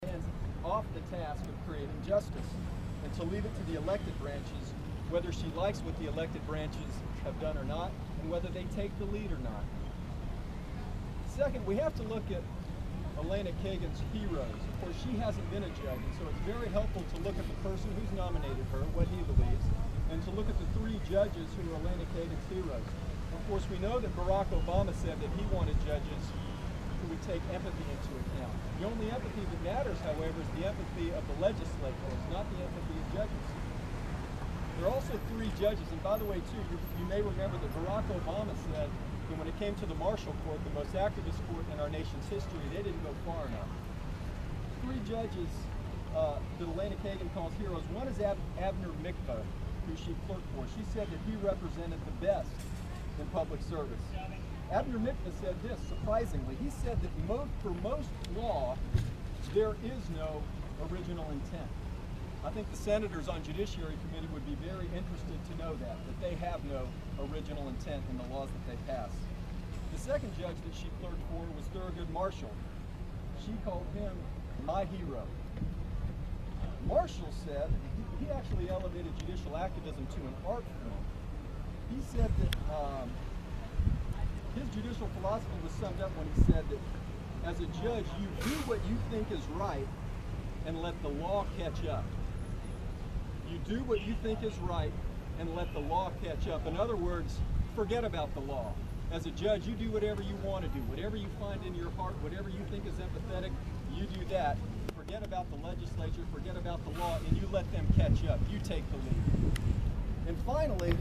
hands off the task of creating justice and to leave it to the elected branches, whether she likes what the elected branches have done or not, and whether they take the lead or not. Second, we have to look at Elana Kagan's heroes. Of course, she hasn't been a judge, and so it's very helpful to look at the person who's nominated her, what he believes, and to look at the three judges who are Elana Kagan's heroes. Of course, we know that Barack Obama said that he wanted judges who would take empathy into account. The only empathy that matters, however, is the empathy of the legislators, not the empathy of judges. There are also three judges, and by the way, too, you may remember that Barack Obama said that when it came to the Marshall Court, the most activist court in our nation's history, they didn't go far enough. Three judges that Elana Kagan calls heroes. One is Abner Mikva, who she clerked for. She said that he represented the best in public service. Abner Mikva said this, surprisingly. He said that for most law, there is no original intent. I think the senators on Judiciary Committee would be very interested to know that they have no original intent in the laws that they pass. The second judge that she clerked for was Thurgood Marshall. She called him my hero. Marshall said, he actually elevated judicial activism to an art form. He said that his judicial philosophy was summed up when he said that as a judge, you do what you think is right and let the law catch up. You do what you think is right and let the law catch up. In other words, forget about the law. As a judge, you do whatever you want to do. Whatever you find in your heart, whatever you think is empathetic, you do that. Forget about the legislature, forget about the law, and you let them catch up. You take the lead. And finally,